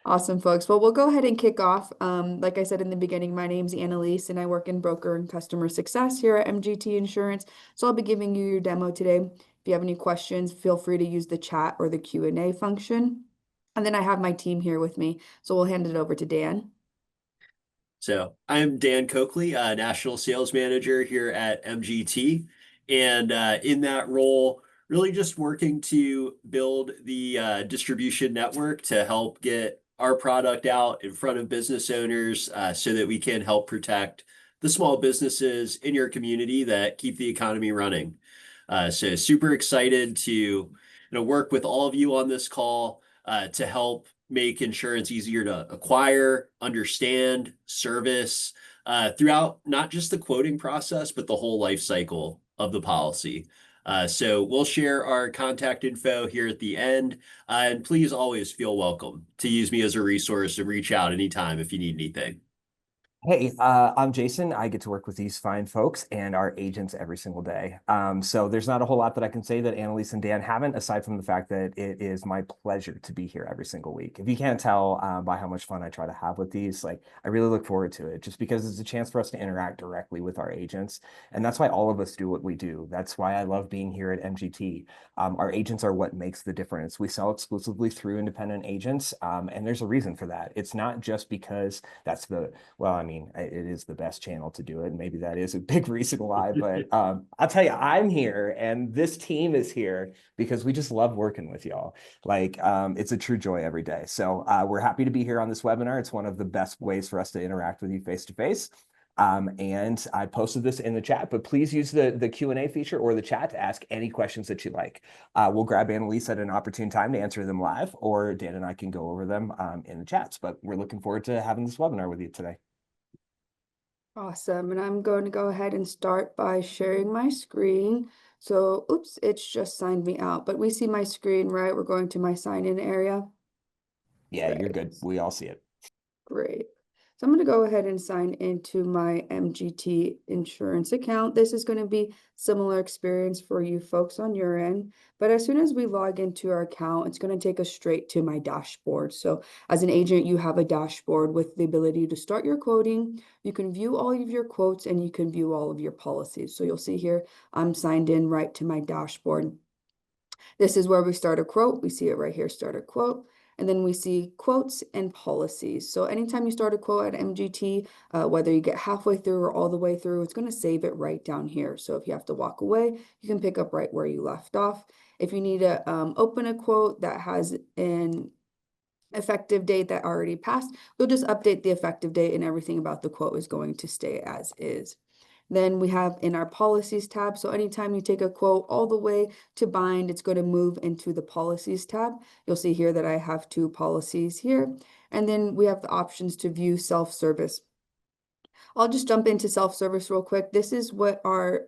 Awesome, folks. Well, we'll go ahead and kick off. Like I said in the beginning, my name's Annalise, and I work in broker and customer success here at MGT Insurance. So I'll be giving you your demo today. If you have any questions, feel free to use the chat or the Q&A function. And then I have my team here with me, so we'll hand it over to Dan. So I'm Dan Coakley, National Sales Manager here at MGT. And in that role, really just working to build the distribution network to help get our product out in front of business owners so that we can help protect the small businesses in your community that keep the economy running. So super excited to work with all of you on this call to help make insurance easier to acquire, understand, service throughout not just the quoting process, but the whole life cycle of the policy. So we'll share our contact info here at the end. And please always feel welcome to use me as a resource and reach out anytime if you need anything. Hey, I'm Jason. I get to work with these fine folks and our agents every single day. So there's not a whole lot that I can say that Annalise and Dan haven't, aside from the fact that it is my pleasure to be here every single week. If you can't tell by how much fun I try to have with these, like I really look forward to it just because it's a chance for us to interact directly with our agents. And that's why all of us do what we do. That's why I love being here at MGT. Our agents are what makes the difference. We sell exclusively through independent agents, and there's a reason for that. It's not just because that's well, I mean, it is the best channel to do it. Maybe that is a big reason why, but I'll tell you, I'm here and this team is here because we just love working with y'all. Like, it's a true joy every day. So we're happy to be here on this webinar. It's one of the best ways for us to interact with you face to face. And I posted this in the chat, but please use the Q&A feature or the chat to ask any questions that you like. We'll grab Annalise at an opportune time to answer them live, or Dan and I can go over them in the chats. But we're looking forward to having this webinar with you today. Awesome. And I'm going to go ahead and start by sharing my screen. So, oops, it's just signed me out, but we see my screen, right? We're going to my sign in area. Yeah, you're Right. good. We all see it. Great. So I'm going to go ahead and sign into my MGT insurance account. This is going to be similar experience for you folks on your end. But as soon as we log into our account, it's going to take us straight to my dashboard. So as an agent, you have a dashboard with the ability to start your quoting. You can view all of your quotes and you can view all of your policies. So you'll see here, I'm signed in right to my dashboard. This is where we start a quote. We see it right here, start a quote. And then we see quotes and policies. So anytime you start a quote at MGT, whether you get halfway through or all the way through, it's going to save it right down here. So if you have to walk away, you can pick up right where you left off. If you need to open a quote that has an effective date that already passed, you'll just update the effective date and everything about the quote is going to stay as is. Then we have in our policies tab. So anytime you take a quote all the way to bind, it's going to move into the policies tab. You'll see here that I have 2 policies here. And then we have the options to view self-service. I'll just jump into self-service real quick. This is what our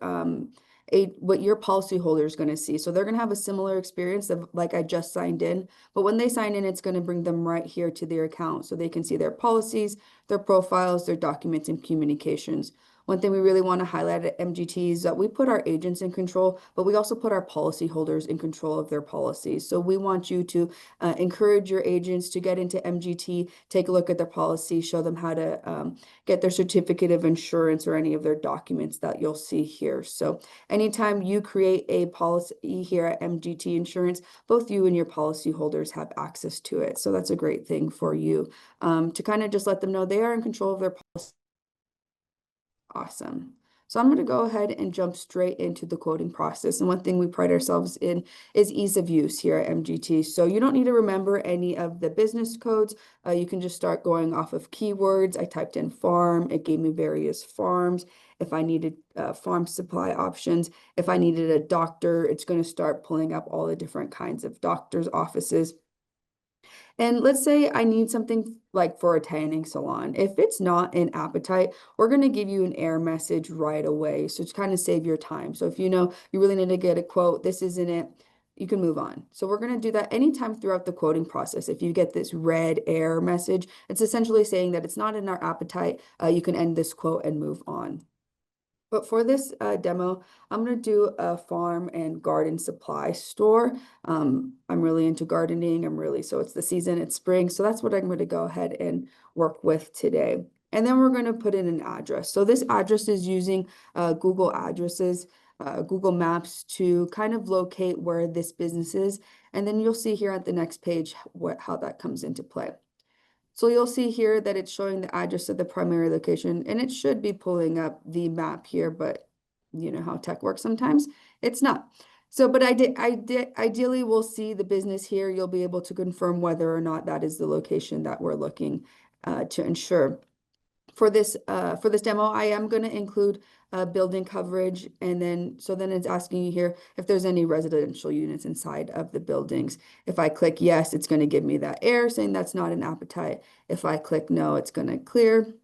what your policyholder is going to see. So they're going to have a similar experience of like I just signed in, but when they sign in, it's going to bring them right here to their account so they can see their policies, their profiles, their documents, and communications. One thing we really want to highlight at MGT is that we put our agents in control, but we also put our policyholders in control of their policies. So we want you to encourage your agents to get into MGT, take a look at their policy, show them how to get their certificate of insurance or any of their documents that you'll see here. So anytime you create a policy here at MGT Insurance, both you and your policyholders have access to it. So that's a great thing for you to kind of just let them know they are in control of their policy. Awesome. So I'm going to go ahead and jump straight into the quoting process. And one thing we pride ourselves in is ease of use here at MGT. So you don't need to remember any of the business codes. You can just start going off of keywords. I typed in farm. It gave me various farms. If I needed farm supply options, if I needed a doctor, it's going to start pulling up all the different kinds of doctors' offices. And let's say I need something like for a tanning salon. If it's not in Appetite, we're going to give you an error message right away. So to kind of save your time. So if you know you really need to get a quote, this isn't it, you can move on. So we're going to do that anytime throughout the quoting process. If you get this red error message, it's essentially saying that it's not in our Appetite. You can end this quote and move on. But for this demo, I'm going to do a farm and garden supply store. I'm really into gardening. So it's the season, it's spring. So that's what I'm going to go ahead and work with today. And then we're going to put in an address. So this address is using Google addresses, Google Maps to kind of locate where this business is. And then you'll see here at the next page how that comes into play. So you'll see here that it's showing the address of the primary location, and it should be pulling up the map here, but you know how tech works sometimes. It's not. So, but ideally we'll see the business here. You'll be able to confirm whether or not that is the location that we're looking to ensure. For this demo, I am going to include building coverage, and then it's asking you here if there's any residential units inside of the buildings. If I click yes, it's going to give me that error saying that's not an appetite. If I click no, it's going to clear.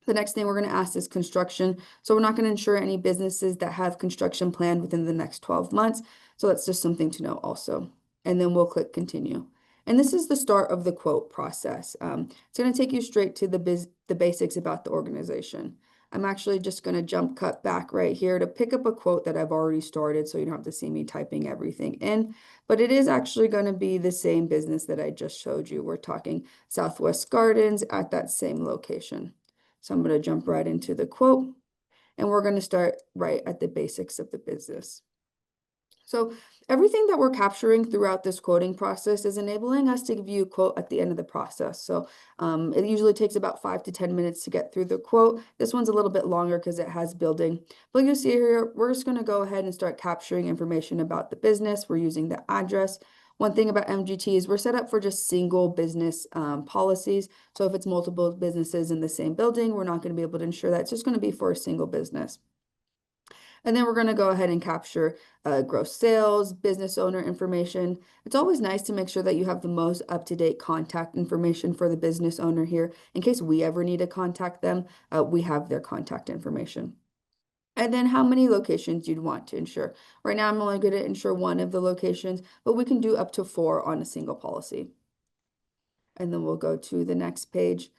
The next thing we're going to ask is construction. So we're not going to insure any businesses that have construction planned within the next 12 months. So that's just something to know also. And then we'll click continue. And this is the start of the quote process. It's going to take you straight to the basics about the organization. I'm actually just going to cut back right here to pick up a quote that I've already started, so you don't have to see me typing everything in. But it is actually going to be the same business that I just showed you. We're talking Southwest Gardens at that same location. So I'm going to jump right into the quote, and we're going to start right at the basics of the business. So everything that we're capturing throughout this quoting process is enabling us to give you a quote at the end of the process. So it usually takes about 5 to 10 minutes to get through the quote. This one's a little bit longer because it has building. But you'll see here, we're just going to go ahead and start capturing information about the business. We're using the address. One thing about MGT is we're set up for just single business policies. So if it's multiple businesses in the same building, we're not going to be able to ensure that. It's just going to be for a single business. And then we're going to go ahead and capture gross sales, business owner information. It's always nice to make sure that you have the most up-to-date contact information for the business owner here. In case we ever need to contact them, we have their contact information. And then how many locations you'd want to insure. Right now, I'm only going to insure one of the locations, but we can do up to 4 on a single policy. And then we'll go to the next page.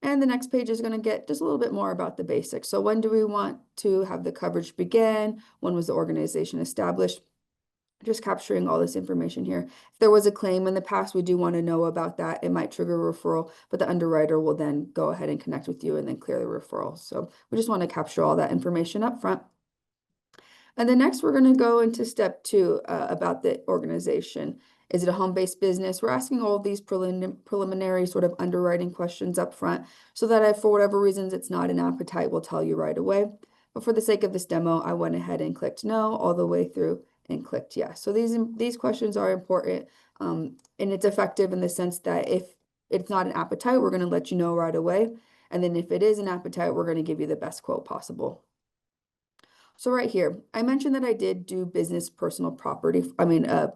And the next page is going to get just a little bit more about the basics. So when do we want to have the coverage begin? When was the organization established? Just capturing all this information here. If there was a claim in the past, we do want to know about that. It might trigger a referral, but the underwriter will then go ahead and connect with you and then clear the referral. So we just want to capture all that information up front. And then next, we're going to go into step 2 about the organization. Is it a home-based business? We're asking all of these preliminary sort of underwriting questions up front so that if for whatever reasons it's not an appetite, we'll tell you right away. But for the sake of this demo, I went ahead and clicked no all the way through and clicked yes. So these questions are important, and it's effective in the sense that if it's not an appetite, we're going to let you know right away. And then if it is an appetite, we're going to give you the best quote possible. So right here, I mentioned that I did do business personal property,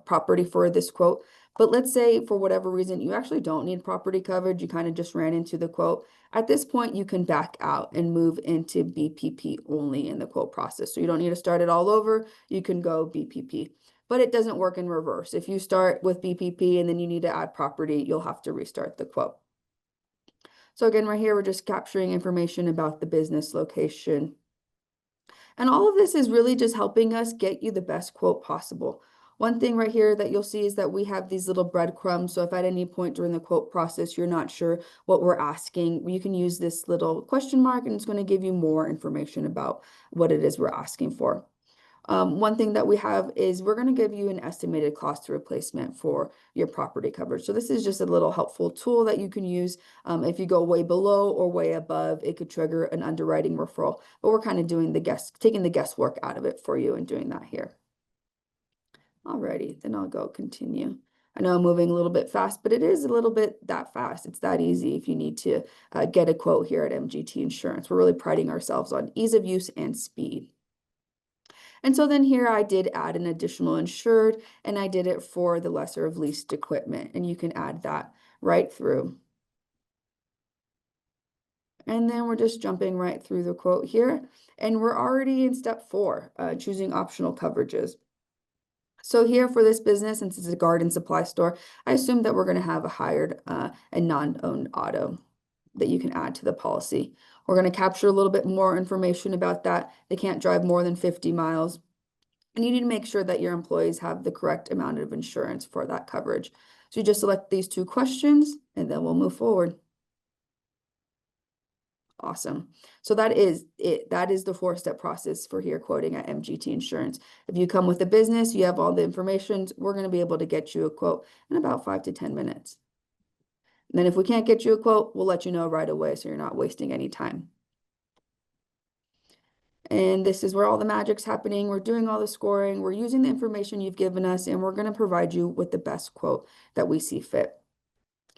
property for this quote, but let's say for whatever reason, you actually don't need property coverage, you kind of just ran into the quote. At this point, you can back out and move into BPP only in the quote process. So you don't need to start it all over, you can go BPP, but it doesn't work in reverse. If you start with BPP and then you need to add property, you'll have to restart the quote. So again, right here, we're just capturing information about the business location. And all of this is really just helping us get you the best quote possible. One thing right here that you'll see is that we have these little breadcrumbs. So if at any point during the quote process, you're not sure what we're asking, you can use this little question mark and it's going to give you more information about what it is we're asking for. One thing that we have is we're going to give you an estimated cost to replacement for your property coverage. So this is just a little helpful tool that you can use. If you go way below or way above, it could trigger an underwriting referral, but we're kind of doing taking the guesswork out of it for you and doing that here. Alrighty, then I'll go continue. I know I'm moving a little bit fast, but it is a little bit that fast. It's that easy if you need to get a quote here at MGT Insurance. We're really priding ourselves on ease of use and speed. And so then here I did add an additional insured, and I did it for the lesser of leased equipment, and you can add that right through. And then we're just jumping right through the quote here, and we're already in step 4, choosing optional coverages. So here for this business, since it's a garden supply store, I assume that we're going to have a hired and non-owned auto that you can add to the policy. We're going to capture a little bit more information about that. They can't drive more than 50 miles. And you need to make sure that your employees have the correct amount of insurance for that coverage. So you just select these 2 questions and then we'll move forward. Awesome. So that is it. That is the 4-step process for here quoting at MGT Insurance. If you come with a business, you have all the information, we're going to be able to get you a quote in about 5 to 10 minutes. And then if we can't get you a quote, we'll let you know right away so you're not wasting any time. And this is where all the magic's happening. We're doing all the scoring. We're using the information you've given us, and we're going to provide you with the best quote that we see fit.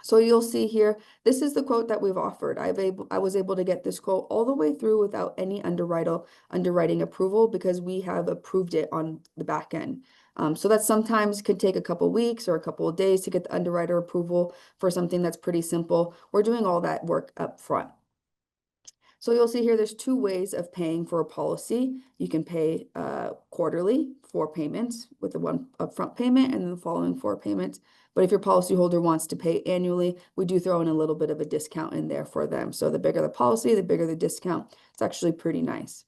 So you'll see here, this is the quote that we've offered. I was able to get this quote all the way through without any underwriting approval because we have approved it on the back end. So that sometimes could take a couple weeks or a couple of days to get the underwriter approval for something that's pretty simple. We're doing all that work up front. So you'll see here, there's 2 ways of paying for a policy. You can pay quarterly, 4 payments with the 1 upfront payment and then the following 4 payments. But if your policyholder wants to pay annually, we do throw in a little bit of a discount in there for them. So the bigger the policy, the bigger the discount. It's actually pretty nice.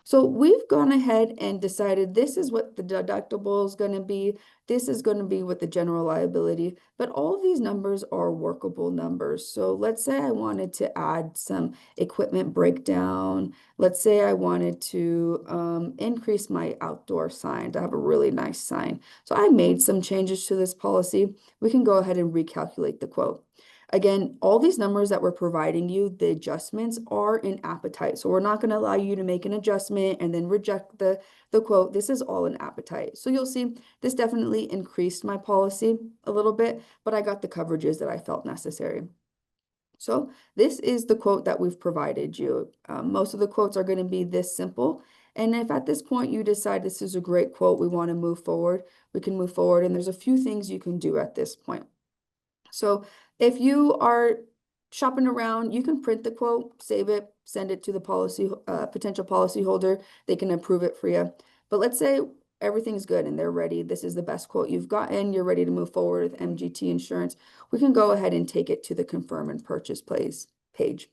So we've gone ahead and decided this is what the deductible is going to be. This is going to be with the general liability, but all of these numbers are workable numbers. So let's say I wanted to add some equipment breakdown. Let's say I wanted to increase my outdoor sign to have a really nice sign. So I made some changes to this policy. We can go ahead and recalculate the quote. Again, all these numbers that we're providing you, the adjustments are in Appetite. So we're not going to allow you to make an adjustment and then reject the quote. This is all in Appetite. So you'll see this definitely increased my policy a little bit, but I got the coverages that I felt necessary. So this is the quote that we've provided you. Most of the quotes are going to be this simple. And if at this point you decide this is a great quote, we want to move forward, we can move forward. And there's a few things you can do at this point. So if you are shopping around, you can print the quote, save it, send it to the potential policyholder. They can approve it for you. But let's say everything's good and they're ready. This is the best quote you've gotten. You're ready to move forward with MGT Insurance. We can go ahead and take it to the confirm and purchase page.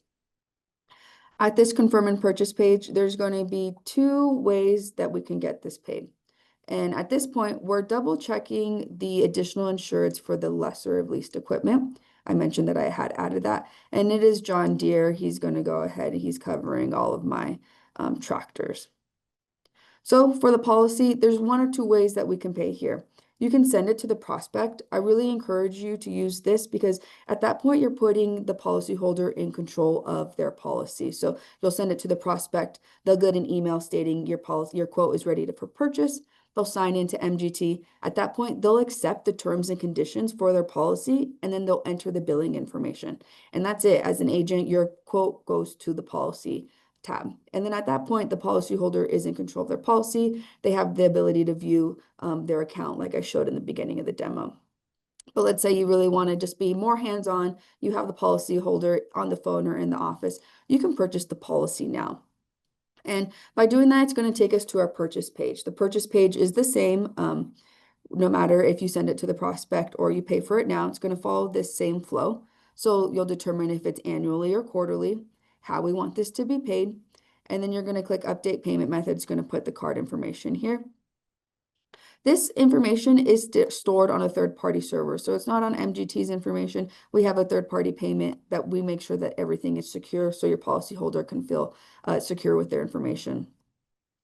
At this confirm and purchase page, there's going to be 2 ways that we can get this paid. And at this point, we're double checking the additional insureds for the lesser of leased equipment. I mentioned that I had added that, and it is John Deere. He's going to go ahead and he's covering all of my tractors. So for the policy, there's 1 or 2 ways that we can pay here. You can send it to the prospect. I really encourage you to use this because at that point, you're putting the policyholder in control of their policy. So you'll send it to the prospect. They'll get an email stating your quote is ready for purchase. They'll sign into MGT. At that point, they'll accept the terms and conditions for their policy, and then they'll enter the billing information. And that's it. As an agent, your quote goes to the policy tab. And then at that point, the policyholder is in control of their policy. They have the ability to view their account like I showed in the beginning of the demo. But let's say you really want to just be more hands-on. You have the policyholder on the phone or in the office. You can purchase the policy now. And by doing that, it's going to take us to our purchase page. The purchase page is the same, no matter if you send it to the prospect or you pay for it now, it's going to follow this same flow. So you'll determine if it's annually or quarterly, how we want this to be paid. And then you're going to click update payment method. It's going to put the card information here. This information is stored on a third-party server, so it's not on MGT's information. We have a third-party payment that we make sure that everything is secure so your policyholder can feel secure with their information.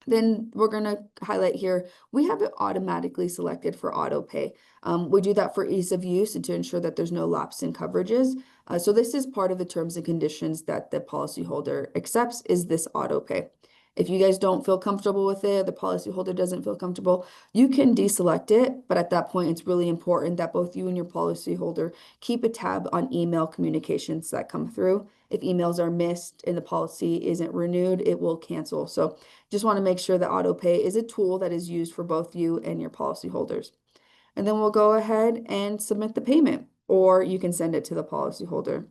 Then we're going to highlight here, we have it automatically selected for auto pay. We do that for ease of use and to ensure that there's no lapse in coverages. So this is part of the terms and conditions that the policyholder accepts is this auto pay. If you guys don't feel comfortable with it, the policyholder doesn't feel comfortable, you can deselect it. But at that point, it's really important that both you and your policyholder keep a tab on email communications that come through. If emails are missed and the policy isn't renewed, it will cancel. So just want to make sure that auto pay is a tool that is used for both you and your policyholders. And then we'll go ahead and submit the payment, or you can send it to the policyholder.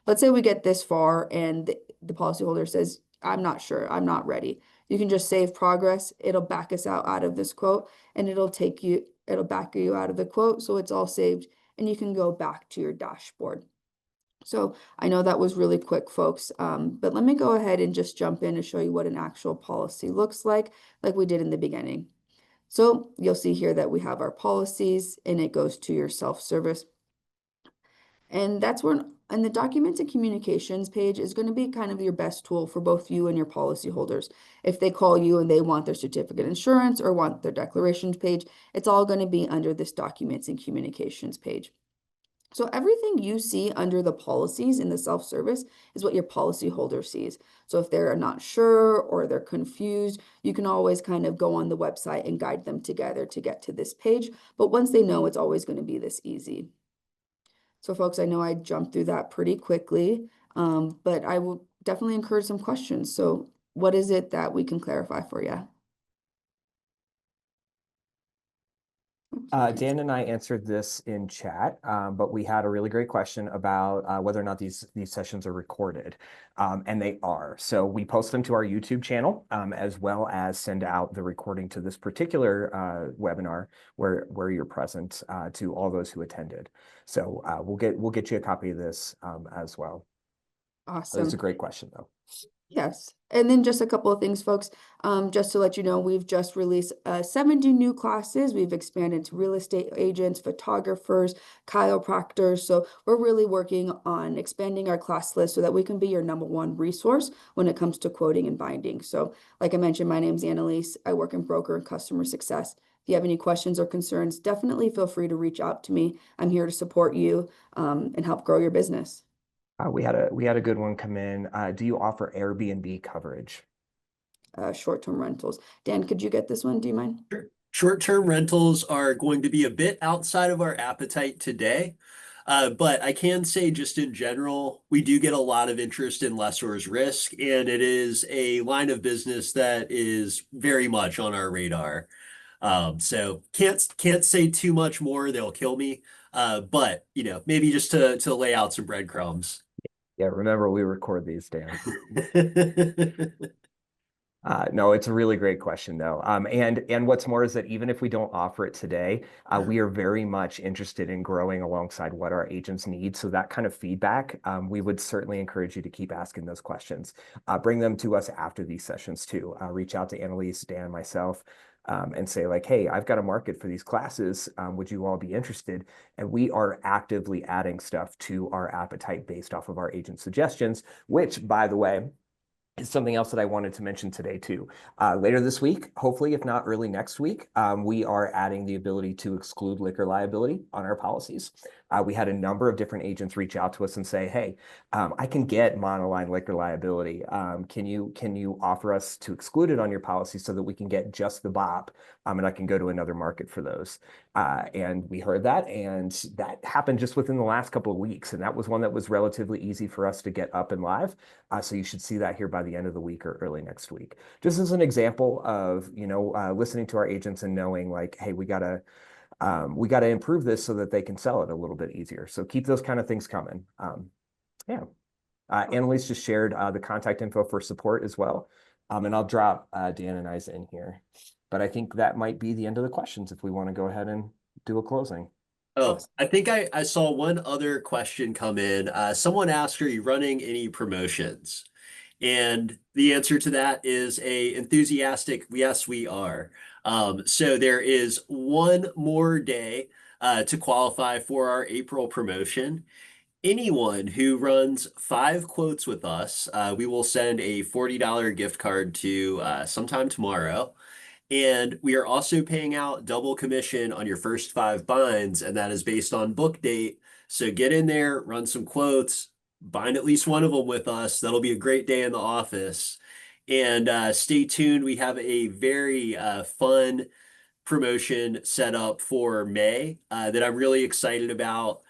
Let's say we get this far and the policyholder says, I'm not sure, I'm not ready. You can just save progress. It'll back us out of this quote, and it'll back you out of the quote. So it's all saved and you can go back to your dashboard. So I know that was really quick, folks, but let me go ahead and just jump in and show you what an actual policy looks like we did in the beginning. So you'll see here that we have our policies and it goes to your self-service. And that's where, and the documents and communications page is going to be kind of your best tool for both you and your policyholders. If they call you and they want their certificate of insurance or want their declarations page, it's all going to be under this documents and communications page. So everything you see under the policies in the self-service is what your policyholder sees. So if they're not sure or they're confused, you can always kind of go on the website and guide them together to get to this page. But once they know, it's always going to be this easy. So folks, I know I jumped through that pretty quickly, but I will definitely encourage some questions. So what is it that we can clarify for you? Dan and I answered this in chat, but we had a really great question about whether or not these sessions are recorded, and they are. So we post them to our YouTube channel, as well as send out the recording to this particular webinar where you're present to all those who attended. So we'll get you a copy of this as well. Awesome. That's a great question, though. Yes. And then just a couple of things, folks, just to let you know, we've just released 70 new classes. We've expanded to real estate agents, photographers, chiropractors. So we're really working on expanding our class list so that we can be your #1 resource when it comes to quoting and binding. So like I mentioned, my name's Annalise. I work in broker and customer success. If you have any questions or concerns, definitely feel free to reach out to me. I'm here to support you and help grow your business. We had a good one come in. Do you offer Airbnb coverage? Short-term rentals. Dan, could you get this one? Do you mind? Sure. Short-term rentals are going to be a bit outside of our appetite today. But I can say just in general, we do get a lot of interest in lessor's risk, and it is a line of business that is very much on our radar. So can't say too much more, they'll kill me. But maybe just to lay out some breadcrumbs. Yeah, remember we record these, Dan. No, it's a really great question, though. And what's more is that even if we don't offer it today, we are very much interested in growing alongside what our agents need. So that kind of feedback, we would certainly encourage you to keep asking those questions. Bring them to us after these sessions too. Reach out to Annalise, Dan, myself, and say like, hey, I've got a market for these classes. Would you all be interested? And we are actively adding stuff to our appetite based off of our agent suggestions, which, by the way, is something else that I wanted to mention today too. Later this week, hopefully, if not early next week, we are adding the ability to exclude liquor liability on our policies. We had a number of different agents reach out to us and say, hey, I can get monoline liquor liability. Can you offer us to exclude it on your policy so that we can get just the BOP and I can go to another market for those? And we heard that, and that happened just within the last couple of weeks. And that was one that was relatively easy for us to get up and live. So you should see that here by the end of the week or early next week. Just as an example of, listening to our agents and knowing like, hey, we got to improve this so that they can sell it a little bit easier. So keep those kind of things coming. Yeah. Annalise just shared the contact info for support as well. And I'll drop Dan and I's in here. But I think that might be the end of the questions if we want to go ahead and do a closing. Oh, I think I saw one other question come in. Someone asked, are you running any promotions? And the answer to that is a enthusiastic, yes, we are. So there is one more day to qualify for our April promotion. Anyone who runs 5 quotes with us, we will send a $40 gift card to sometime tomorrow. And we are also paying out double commission on your first 5 binds, and that is based on book date. So get in there, run some quotes, bind at least one of them with us. That'll be a great day in the office. And stay tuned. We have a very fun promotion set up for May that I'm really excited about.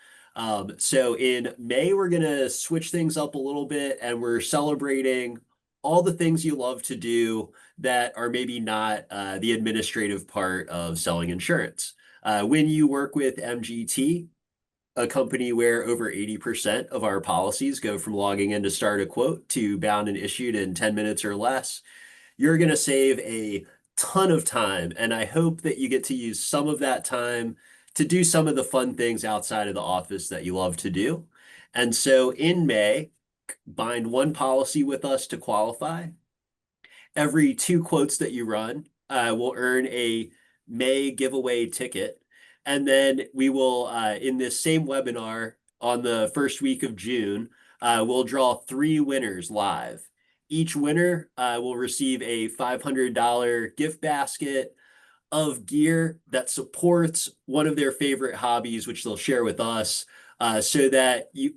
So in May, we're going to switch things up a little bit, and we're celebrating all the things you love to do that are maybe not the administrative part of selling insurance. When you work with MGT, a company where over 80% of our policies go from logging in to start a quote to bound and issued in 10 minutes or less, you're going to save a ton of time. And I hope that you get to use some of that time to do some of the fun things outside of the office that you love to do. And so in May, bind one policy with us to qualify. Every 2 quotes that you run will earn a May giveaway ticket. And then we will, in this same webinar on the first week of June, we'll draw 3 winners live. Each winner will receive a $500 gift basket of gear that supports one of their favorite hobbies, which they'll share with us, so that we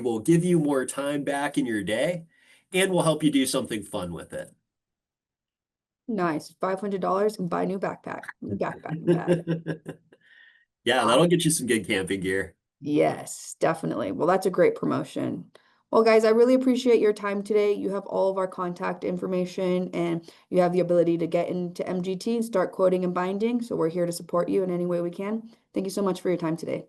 will give you more time back in your day, and we'll help you do something fun with it. Nice. $500 and buy a new backpack. New backpack bag. Yeah, that'll get you some good camping gear. Yes, definitely. Well, that's a great promotion. Well, guys, I really appreciate your time today. You have all of our contact information and you have the ability to get into MGT and start quoting and binding. So we're here to support you in any way we can. Thank you so much for your time today.